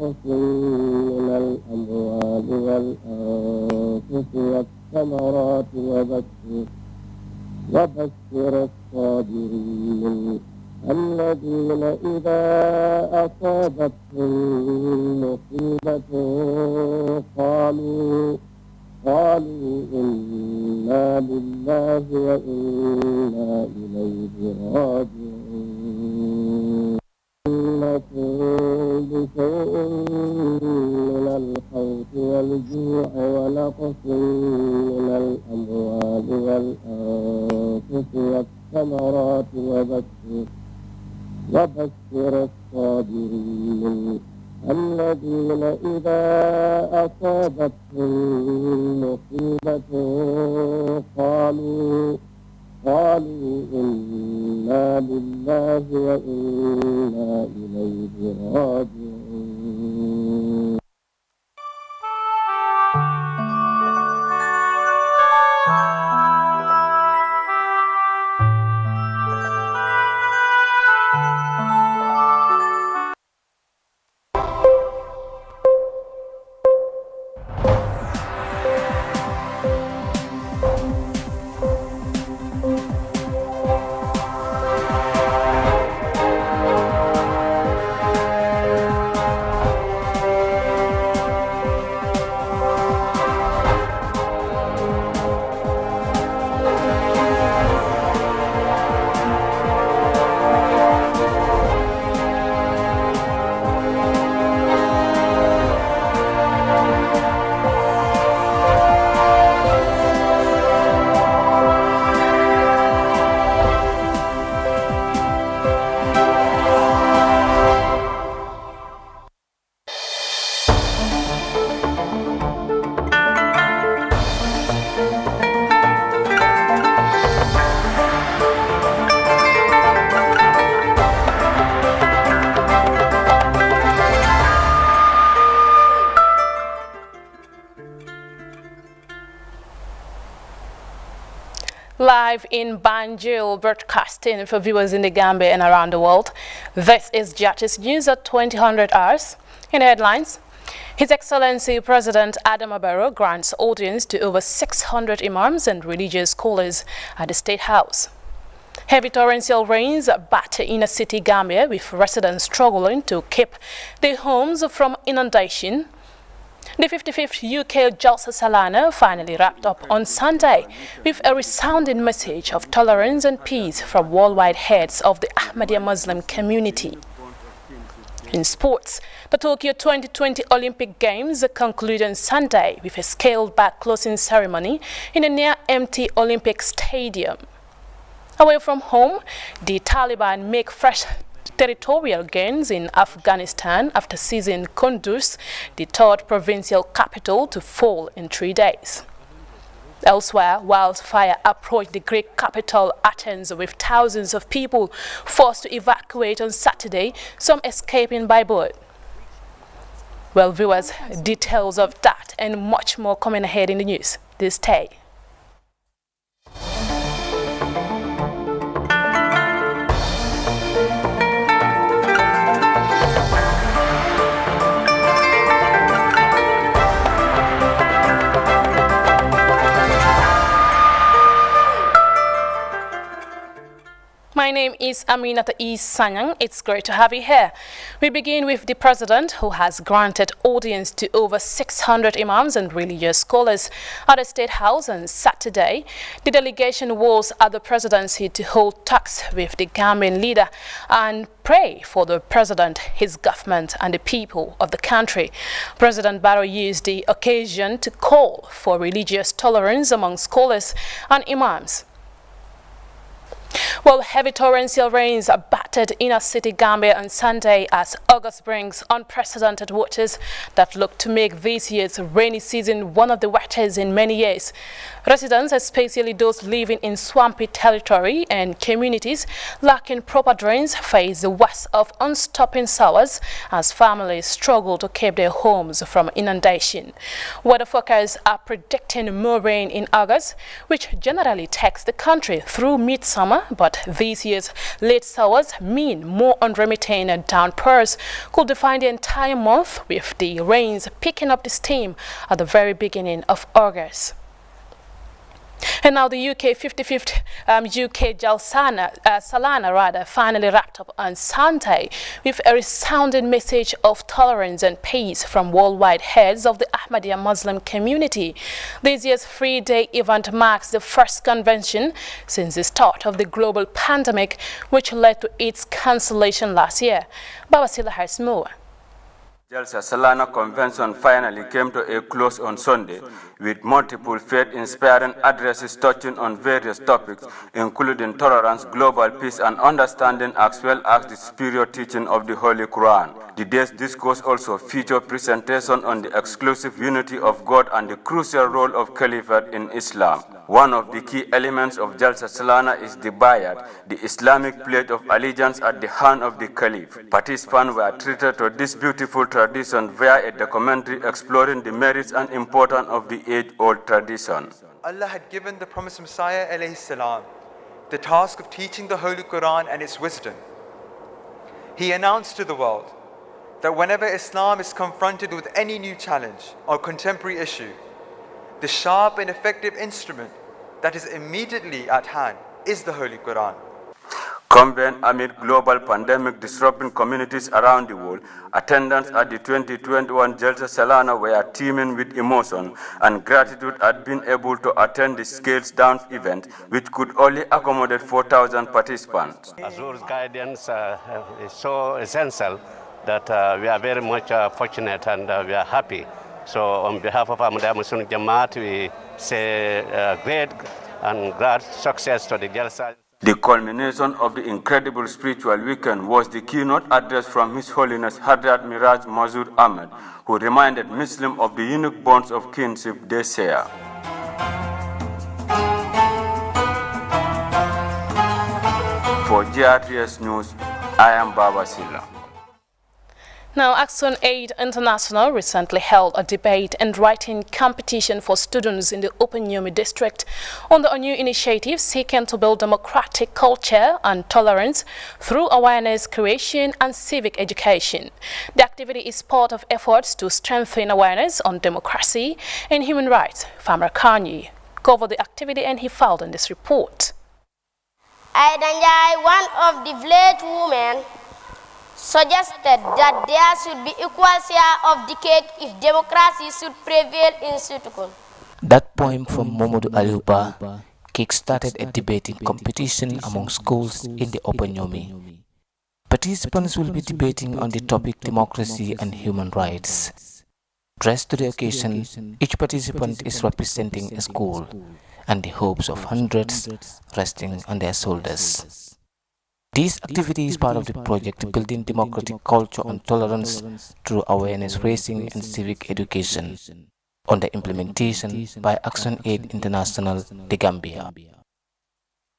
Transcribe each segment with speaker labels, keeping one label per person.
Speaker 1: ونقص من الأموال والأنفس والثمرات وبشر الصابرين الذين إذا أصابتهم مصيبة قالوا إنا لله وإنا إليه راجعون إنكم بشيء من الخوف والجوع ونقص من الأموال والأنفس والثمرات وبشر الصابرين الذين إذا أصابتهم مصيبة قالوا إنا لله وإنا إليه راجعون.
Speaker 2: Live in Banjul, broadcasting for viewers in the Gambia and around the world. This is Judges News at 2000 hours. In the headlines, His Excellency President Adam Barrow grants audience to over 600 imams and religious scholars at the State House. Heavy torrential rains batter inner city Gambia, with residents struggling to keep their homes from inundation. The 55th UK Jalsa Salana finally wrapped up on Sunday with a resounding message of tolerance and peace from worldwide heads of the Ahmadiyya Muslim community. In sports, the Tokyo 2020 Olympic Games concluded on Sunday with a scaled-back closing ceremony in a near-empty Olympic stadium. Away from home, the Taliban make fresh territorial gains in Afghanistan after seizing Kunduz, the third provincial capital, to fall in 3 days. Elsewhere, wildfire approached the Greek capital Athens, with thousands of people forced to evacuate on Saturday, some escaping by boat. Well, viewers, details of that and much more coming ahead in the news this day. My name is Aminata E. Sanyang. It's great to have you here. We begin with the president, who has granted audience to over 600 imams and religious scholars at the State House on Saturday. The delegation was at the presidency to hold talks with the Gambian leader and pray for the president, his government, and the people of the country. President Barrow used the occasion to call for religious tolerance among scholars and imams. Well, heavy torrential rains battered inner city Gambia on Sunday as August brings unprecedented waters that look to make this year's rainy season one of the wettest in many years. Residents, especially those living in swampy territory and communities lacking proper drains, face the worst of unstopping showers as families struggle to keep their homes from inundation. Weather forecasts are predicting more rain in August, which generally takes the country through midsummer, but But this year's late showers mean more unremitting downpours could define the entire month, with the rains picking up the steam at the very beginning of August. And now the UK 55th UK Salana finally wrapped up on Sunday with a resounding message of tolerance and peace from worldwide heads of the Ahmadiyya Muslim community. This year's three-day event marks the first convention since the start of the global pandemic, which led to its cancellation last year. Babasila has more.
Speaker 3: Jalsa Salana Convention finally came to a close on Sunday, with multiple faith-inspiring addresses touching on various topics, including tolerance, global peace, and understanding, as well as the superior teaching of the Holy Quran. The day's discourse also featured presentation on the exclusive unity of God and the crucial role of Caliphate in Islam. One of the key elements of Jalsa Salana is the Bayat, the Islamic pledge of allegiance at the hand of the Caliph. Participants were treated to this beautiful tradition via a documentary exploring the merits and importance of the age-old tradition.
Speaker 4: Allah had given the promised Messiah alayhi salam the task of teaching the Holy Quran and its wisdom. He announced to the world that whenever Islam is confronted with any new challenge or contemporary issue, the sharp and effective instrument that is immediately at hand is the Holy Quran.
Speaker 3: Convened amid global pandemic disrupting communities around the world, attendance at the 2021 Jalsa Salana were teeming with emotion and gratitude at being able to attend the scaled-down event, which could only accommodate 4,000 participants.
Speaker 5: Azur's guidance is so essential that we are very much fortunate and we are happy. So on behalf of Ahmadiyya Muslim Jamaat, we say great and glad success to the Jalsa.
Speaker 3: The culmination of the incredible spiritual weekend was the keynote address from His Holiness Hadrat Miraj Mazud Ahmed, who reminded Muslims of the unique bonds of kinship they share. For GRTS News, I am Baba Silla.
Speaker 2: Now, Action Aid International recently held a debate and writing competition for students in the Upper district on a new initiative seeking to build democratic culture and tolerance through awareness creation and civic education. The activity is part of efforts to strengthen awareness on democracy and human rights. Farmer Kanye covered the activity and he filed in this report.
Speaker 6: Aidanjai, one of the village women, suggested that there should be equal share of the cake if democracy should prevail in Sutukun.
Speaker 7: That poem from Momodu Aliuba kick-started a debating competition among schools in the Upper Nyomi. Participants will be debating on the topic democracy and human rights. Dressed to the occasion, each participant is representing a school and the hopes of hundreds resting on their shoulders. This activity is part of the project Building Democratic Culture and Tolerance through Awareness Raising and Civic Education, under implementation by Action Aid International, The Gambia.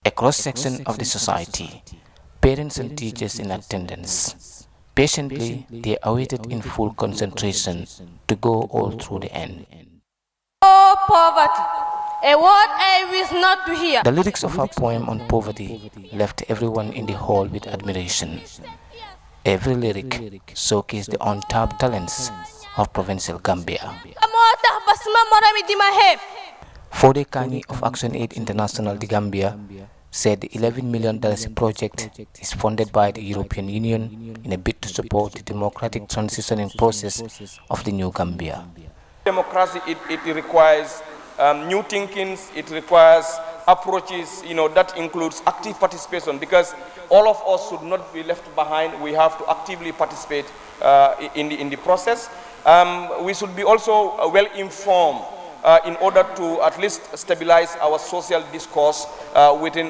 Speaker 7: A cross-section of the society, parents and teachers in attendance. Patiently, they awaited in full concentration to go all through the end.
Speaker 8: Oh, poverty! A word I wish not to hear.
Speaker 7: The lyrics of her poem on poverty left everyone in the hall with admiration. Every lyric showcased the untapped talents of provincial Gambia. Fode Kani of Action Aid International, The Gambia, said the $11 million project is funded by the European Union in a bid to support the democratic transitioning process of the new Gambia.
Speaker 9: Democracy, it requires new thinkings, it requires approaches, that includes active participation, because all of us should not be left behind. We have to actively participate in the process. We should be also well informed in order to at least stabilize our social discourse within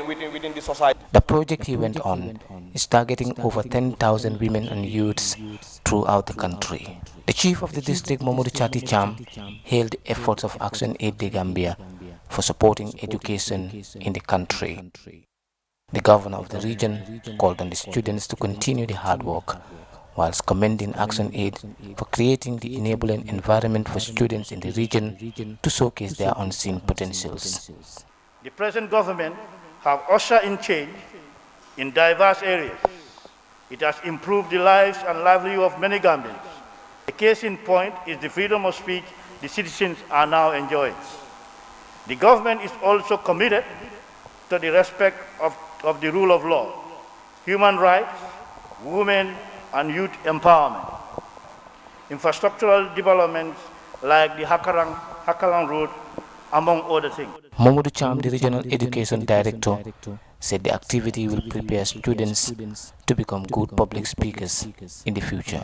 Speaker 9: the society.
Speaker 7: The project, he went on, is targeting over 10,000 women and youths throughout the country. The chief of the district, Momodu Chati Cham, hailed the efforts of Action Aid The Gambia for supporting education in the country. The governor of the region called on the students to continue the hard work, whilst commending Action Aid for creating the enabling environment for students in the region to showcase their unseen potentials.
Speaker 10: The present government have ushered in change in diverse areas. It has improved the lives and livelihood of many Gambians. A case in point is the freedom of speech the citizens are now enjoying. The government is also committed to the respect of the rule of law, human rights, women and youth empowerment, infrastructural developments like the Hakalang Road, among other things.
Speaker 7: Mamadou Cham, the Regional Education Director, said the activity will prepare students to become good public speakers in the future.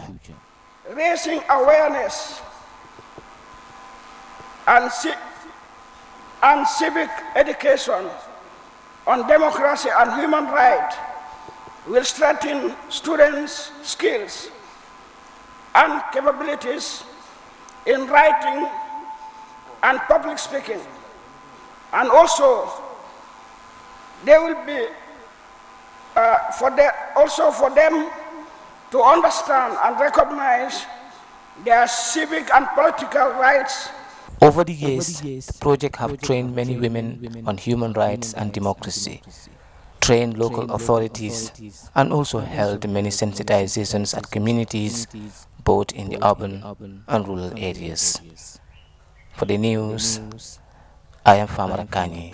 Speaker 11: Raising awareness and civic education on democracy and human rights will strengthen students' skills and capabilities in writing and public speaking. And also, there will be for them to understand and recognize their civic and political rights.
Speaker 7: Over the years, the project have trained many women on human rights and democracy, trained local authorities, and also held many sensitizations at communities, both in the urban and rural areas. For the news, I am Famara Kanye.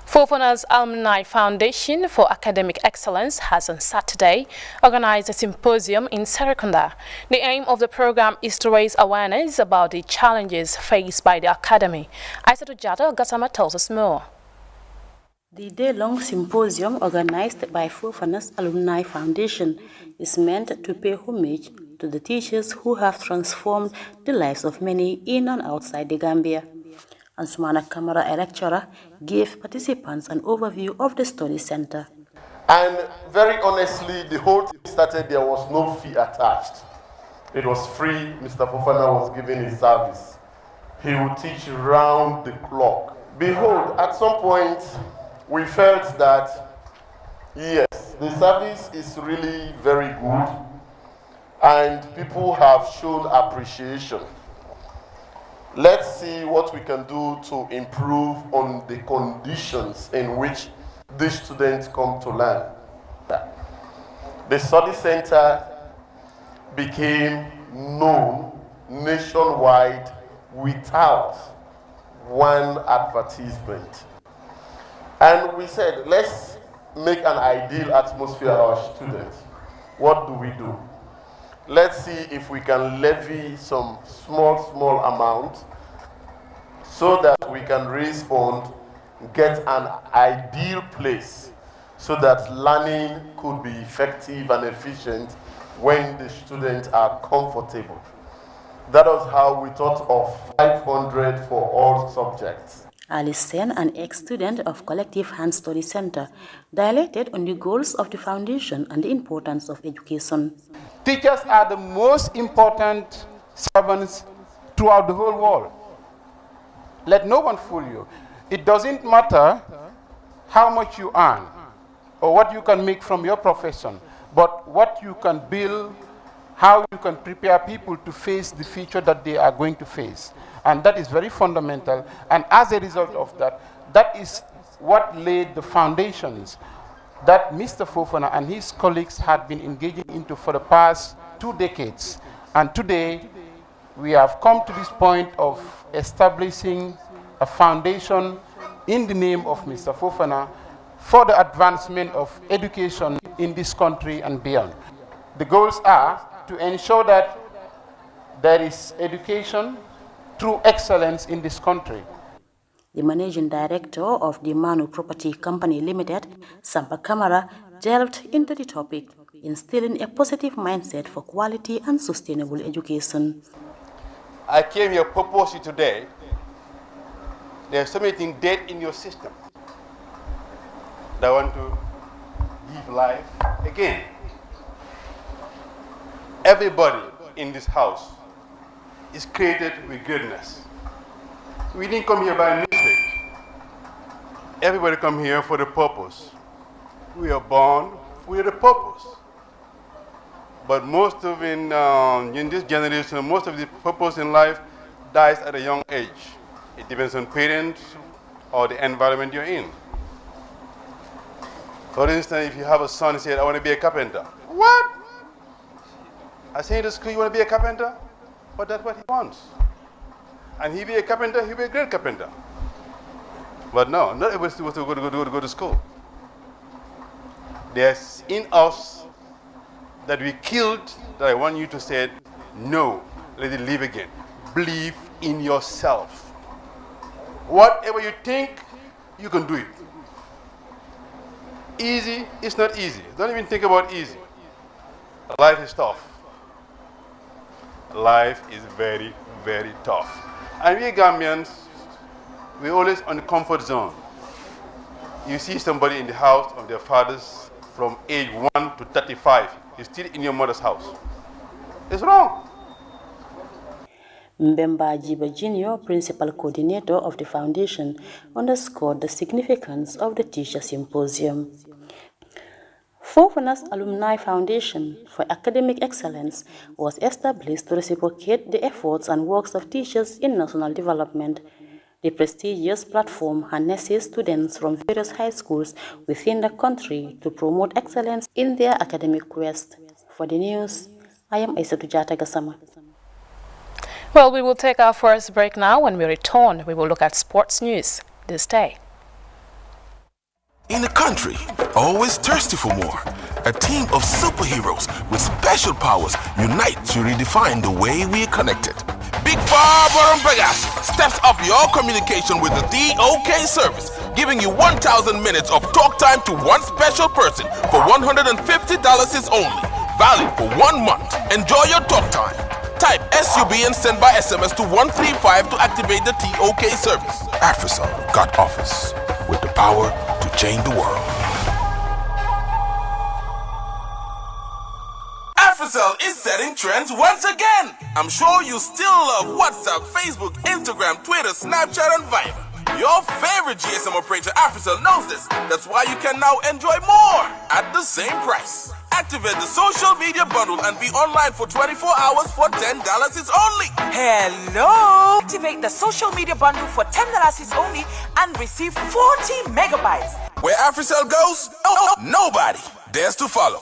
Speaker 2: Fofana's Alumni Foundation for Academic Excellence has on Saturday organized a symposium in Serekunda. The aim of the program is to raise awareness about the challenges faced by the academy. Aissatou Jatta Gassama tells us more.
Speaker 12: The day-long symposium organized by Fofana's Alumni Foundation is meant to pay homage to the teachers who have transformed the lives of many in and outside the Gambia. Ansumana Kamara, a lecturer, gave participants an overview of the study center.
Speaker 13: And very honestly, the whole thing started, there was no fee attached. It was free. Mr. Fofana was giving his service. He would teach round the clock. Behold, at some point, we felt that, yes, the service is really very good, and people have shown appreciation. Let's see what we can do to improve on the conditions in which these students come to learn. The study center became known nationwide without one advertisement. And we said, let's make an ideal atmosphere for our students. What do? Let's see if we can levy some small amount so that we can raise funds, get an ideal place so that learning could be effective and efficient when the students are comfortable. That was how we thought of 500 for all subjects.
Speaker 12: Alice Sen, an ex-student of Collective Hand Study Center, dilated on the goals of the foundation and the importance of education.
Speaker 14: Teachers are the most important servants throughout the whole world. Let no one fool you. It doesn't matter how much you earn or what you can make from your profession, but what you can build, how you can prepare people to face the future that they are going to face. And that is very fundamental. And as a result of that, that is what laid the foundations that Mr. Fofana and his colleagues had been engaging into for the past 2 decades. And today, we have come to this point of establishing a foundation in the name of Mr. Fofana for the advancement of education in this country and beyond. The goals are to ensure that there is education through excellence in this country.
Speaker 12: The managing director of the Manu Property Company Limited, Sampa Kamara, delved into the topic, instilling a positive mindset for quality and sustainable education.
Speaker 15: I came here purposely today. There's something dead in your system that I want to give life again. Everybody in this house is created with greatness. We didn't come here by mistake. Everybody come here for the purpose. We are born with a purpose. But most of in this generation, most of the purpose in life dies at a young age. It depends on parents or the environment you're in. For instance, if you have a son, he said, I want to be a carpenter. What? I say to school, you want to be a carpenter? But that's what he wants. And he be a carpenter, he'll be a great carpenter. But no, not everybody supposed to go to school. There's in us that we killed that I want you to say, no, let it live again. Believe in yourself. Whatever you think, you can do it. Easy, it's not easy. Don't even think about easy. Life is tough. Life is very, very tough. And we Gambians, we're always on the comfort zone. You see somebody in the house of their fathers from age 1 to 35. He's still in your mother's house. It's wrong.
Speaker 12: Mbemba Jiba Jr., Principal Coordinator of the Foundation, underscored the significance of the Teacher Symposium. Fofanas Alumni Foundation for Academic Excellence was established to reciprocate the efforts and works of teachers in national development. The prestigious platform harnesses students from various high schools within the country to promote excellence in their academic quest. For the news, I am Aissatou Jata Gassama.
Speaker 2: Well, we will take our first break now. When we return, we will look at sports news this day.
Speaker 16: In a country always thirsty for more, a team of superheroes with special powers unite to redefine the way we are connected. Big Barbaram Vegas steps up your communication with the TOK service, giving you 1,000 minutes of talk time to one special person for $150 is only, valid for 1 month. Enjoy your talk time. Type SUB and send by SMS to 135 to activate the TOK service. AfriCell got office with the power to change the world. AfriCell is setting trends once again. I'm sure you still love WhatsApp, Facebook, Instagram, Twitter, Snapchat, and Viber. Your favorite GSM operator, AfriCell, knows this. That's why you can now enjoy more at the same price. Activate the social media bundle and be online for 24 hours for $10 is only.
Speaker 17: Hello! Activate the social media bundle for $10 is only and receive 40 megabytes.
Speaker 16: Where AfriCell goes, nobody dares to follow.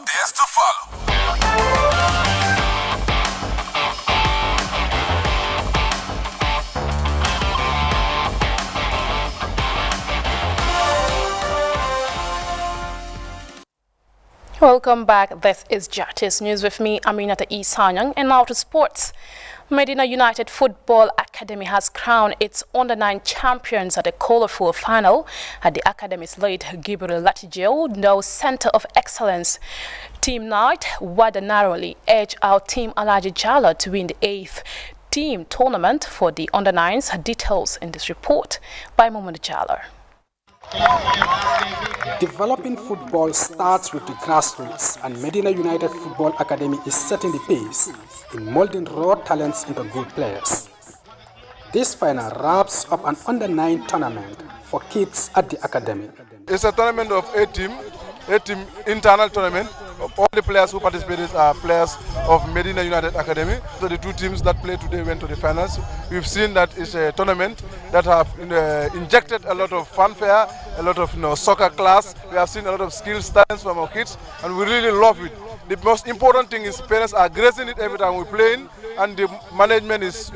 Speaker 2: Welcome back. This is Jatis News with me, Aminata Isanyang, and now to sports. Medina United Football Academy has crowned its under-9 champions at a colorful final at the Academy's late Gabriel Latijeo No Center of Excellence. Team Knight Wada narrowly edged out Team Alaji Jala to win the 8th team tournament for the under-9s. Details in this report by Mohamed Jala.
Speaker 18: Developing football starts with the grassroots, and Medina United Football Academy is setting the pace in molding raw talents into good players. This final wraps up an under-9 tournament for kids at the academy.
Speaker 19: It's a tournament of 8 team internal tournament. All the players who participated are players of Medina United Academy. So the 2 teams that played today went to the finals. We've seen that it's a tournament that have injected a lot of fanfare, a lot of soccer class. We have seen a lot of skills, talents from our kids, and we really love it. The most important thing is parents are gracing it every time we play, and the management is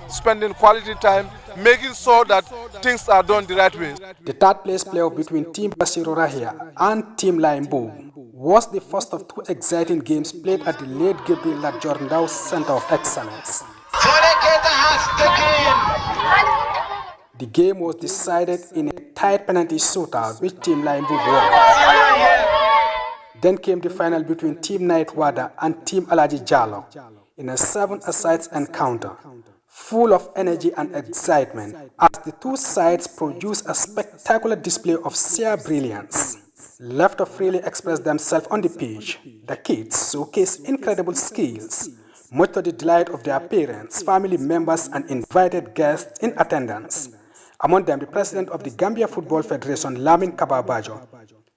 Speaker 19: spending quality time, making sure that things are done the right way.
Speaker 18: The third place playoff between Team Basiru Rahia and Team Laimbo was the first of 2 exciting games played at the late Gabriel Latijeo Center of Excellence. The game was decided in a tight penalty shootout which Team Laimbo won. Then came the final between Team Knight Wada and Team Alaji Jalo in a 7-a-side encounter, full of energy and excitement, as the 2 sides produced a spectacular display of sheer brilliance. Left to freely express themselves on the pitch, the kids showcased incredible skills, much to the delight of their parents, family members, and invited guests in attendance. Among them, the president of the Gambia Football Federation, Lamin Kababajo,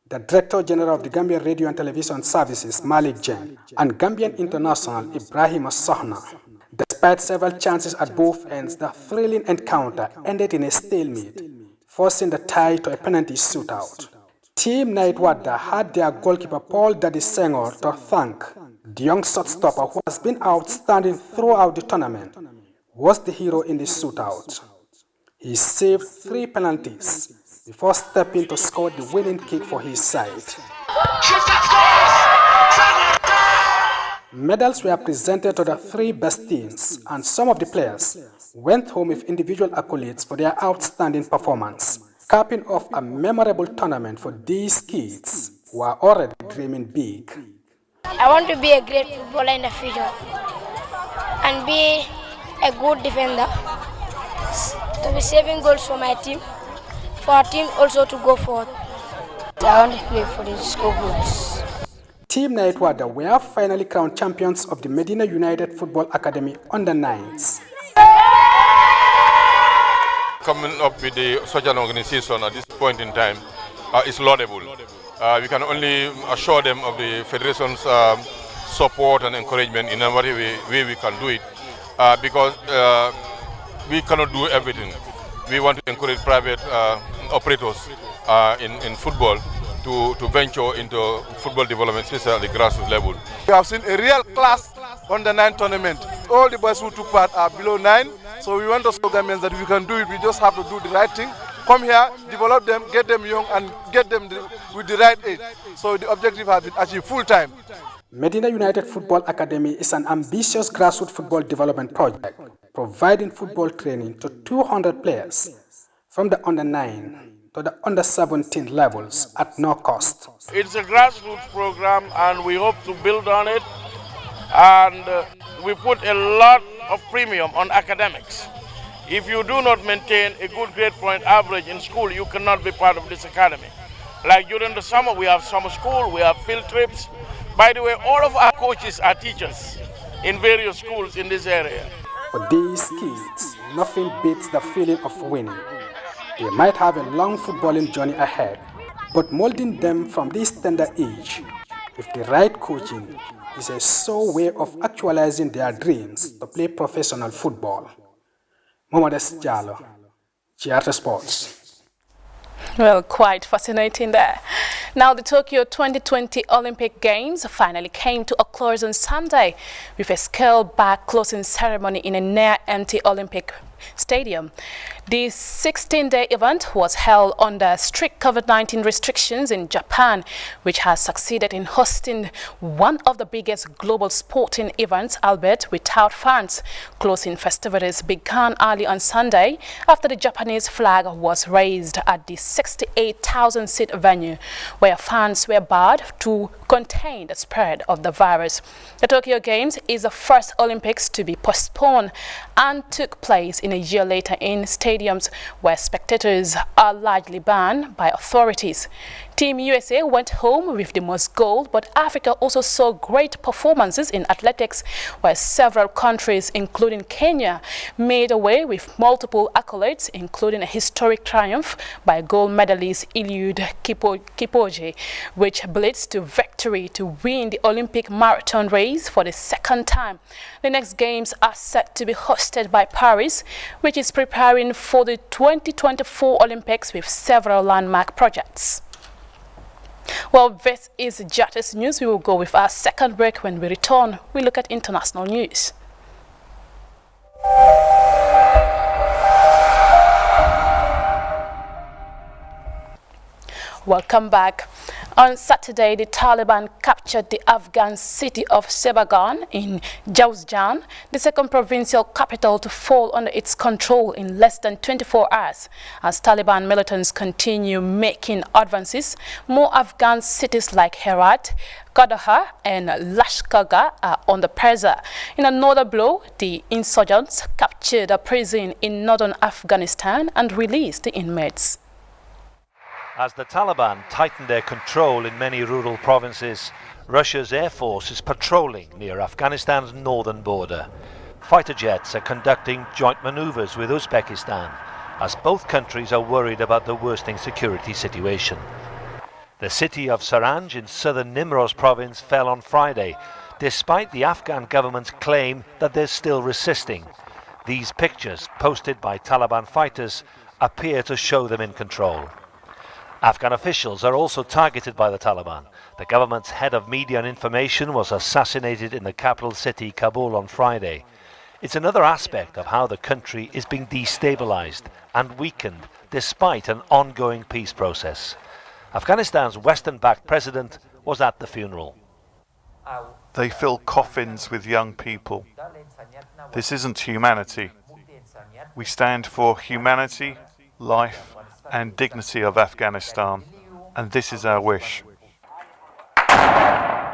Speaker 18: the Director General of the Gambia Radio and Television Services, Malik Jeng, and Gambian International, Ibrahim Sohna. Despite several chances at both ends, the thrilling encounter ended in a stalemate, forcing the tie to a penalty shootout. Team Naitwada had their goalkeeper Paul Daddy Senghor to thank. The young shotstopper, who has been outstanding throughout the tournament, was the hero in the shootout. He saved 3 penalties before stepping to score the winning kick for his side. Medals were presented to the 3 best teams, and some of the players went home with individual accolades for their outstanding performance, capping off a memorable tournament for these kids who are already dreaming big.
Speaker 6: I want to be a great footballer in the future and be a good defender, to be saving goals for my team, for our team also to go forward. I want to play for the Scorpions.
Speaker 18: Team Naitwada were finally crowned champions of the Medina United Football Academy under-9s.
Speaker 20: Coming up with such an organization at this point in time is laudable. We can only assure them of the Federation's support and encouragement in whatever way we can do it, because we cannot do everything. We want to encourage private operators in football to venture into football development, especially at the grassroots level.
Speaker 19: We have seen a real class under-9 tournament. All the boys who took part are below 9, so we want to show governments that we can do it. We just have to do the right thing. Come here, develop them, get them young, and get them with the right age. So the objective has been achieved full time.
Speaker 18: Medina United Football Academy is an ambitious grassroots football development project, providing football training to 200 players from the under-9 to the under-17 levels at no cost.
Speaker 21: It's a grassroots program and we hope to build on it, and we put a lot of premium on academics. If you do not maintain a good grade point average in school, you cannot be part of this academy. Like during the summer, we have summer school, we have field trips. By the way, all of our coaches are teachers in various schools in this area.
Speaker 18: For these kids, nothing beats the feeling of winning. They might have a long footballing journey ahead, but molding them from this tender age with the right coaching is a sure way of actualizing their dreams to play professional football. Mohamed Jallo, GRSROOTS Sports.
Speaker 2: Well, quite fascinating there. Now, the Tokyo 2020 Olympic Games finally came to a close on Sunday with a scaled-back closing ceremony in a near-empty Olympic Stadium. The 16-day event was held under strict COVID-19 restrictions in Japan, which has succeeded in hosting one of the biggest global sporting events, albeit without fans. Closing festivities began early on Sunday after the Japanese flag was raised at the 68,000-seat venue, where fans were barred to contain the spread of the virus. The Tokyo Games is the first Olympics to be postponed and took place in a year later in stadiums where spectators are largely banned by authorities. Team USA went home with the most gold, but Africa also saw great performances in athletics, where several countries, including Kenya, made away with multiple accolades, including a historic triumph by gold medalist Eliud Kipchoge, which leads to victory to win the Olympic marathon race for the second time. The next games are set to be hosted by Paris, which is preparing for the 2024 Olympics with several landmark projects. Well, this is GRSROOTS News. We will go with our second break. When we return, we look at international news. Welcome back. On Saturday, the Taliban captured the Afghan city of Sebagan in Jawzjan, the second provincial capital to fall under its control in less than 24 hours. As Taliban militants continue making advances, more Afghan cities like Herat, Kandahar and Lashkargah are under pressure. In another blow, the insurgents captured a prison in northern Afghanistan and released the inmates.
Speaker 22: As the Taliban tighten their control in many rural provinces, Russia's air force is patrolling near Afghanistan's northern border. Fighter jets are conducting joint maneuvers with Uzbekistan, as both countries are worried about the worsening security situation. The city of Saranj in southern Nimroz province fell on Friday, despite the Afghan government's claim that they're still resisting. These pictures, posted by Taliban fighters, appear to show them in control. Afghan officials are also targeted by the Taliban. The government's head of media and information was assassinated in the capital city, Kabul, on Friday. It's another aspect of how the country is being destabilized and weakened despite an ongoing peace process. Afghanistan's Western-backed president was at the funeral.
Speaker 1: They fill coffins with young people. This isn't humanity. We stand for humanity, life, and dignity of Afghanistan, and this is our wish.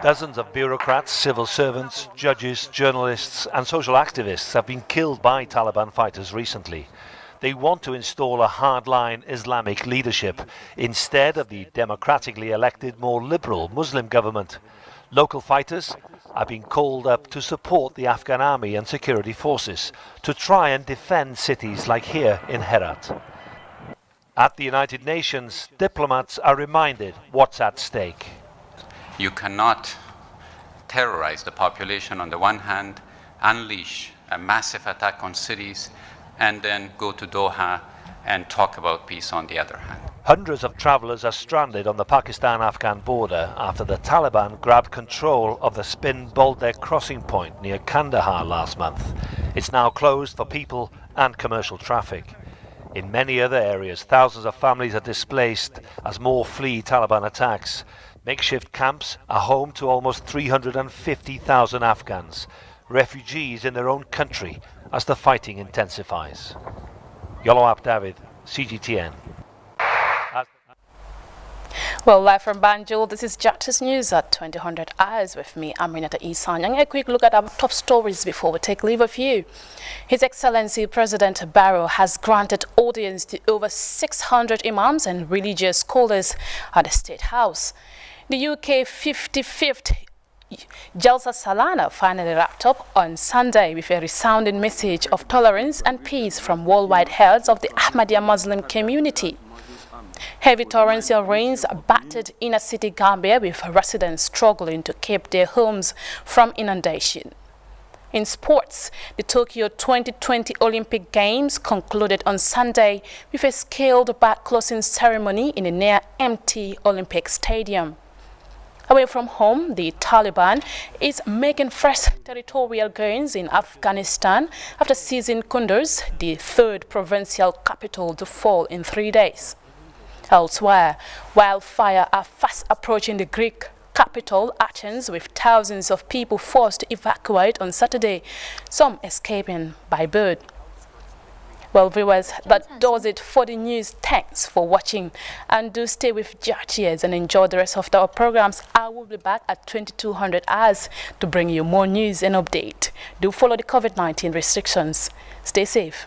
Speaker 22: Dozens of bureaucrats, civil servants, judges, journalists and social activists have been killed by Taliban fighters recently. They want to install a hardline Islamic leadership instead of the democratically elected, more liberal Muslim government. Local fighters are being called up to support the Afghan army and security forces to try and defend cities like here in Herat. At the United Nations, diplomats are reminded what's at stake.
Speaker 4: You cannot terrorize the population on the one hand, unleash a massive attack on cities, and then go to Doha and talk about peace on the other hand.
Speaker 22: Hundreds of travellers are stranded on the Pakistan-Afghan border after the Taliban grabbed control of the Spin Boltek crossing point near Kandahar last month. It's now closed for people and commercial traffic. In many other areas, thousands of families are displaced as more flee Taliban attacks. Makeshift camps are home to almost 350,000 Afghans, refugees in their own country as the fighting intensifies. Yoloab David, CGTN.
Speaker 2: Well, live from Banjul, this is Justice News at 2000 hours with me, Aminata Isanyang. A quick look at our top stories before we take leave of you. His Excellency President Barrow has granted audience to over 600 imams and religious scholars at the State House. The UK 55th Jalsa Salana finally wrapped up on Sunday with a resounding message of tolerance and peace from worldwide heads of the Ahmadiyya Muslim community. Heavy torrential rains battered inner city Gambia, with residents struggling to keep their homes from inundation. In sports, the Tokyo 2020 Olympic Games concluded on Sunday with a scaled-back closing ceremony in a near-empty Olympic Stadium. Away from home, the Taliban is making fresh territorial gains in Afghanistan after seizing Kunduz, the third provincial capital to fall in 3 days. Elsewhere, wildfire are fast approaching the Greek capital, Athens, with thousands of people forced to evacuate on Saturday, some escaping by boat. Well, viewers, that does it for the news. Thanks for watching, and do stay with GRTS and enjoy the rest of our programs. I will be back at 2200 hours to bring you more news and update. Do follow the COVID-19 restrictions. Stay safe.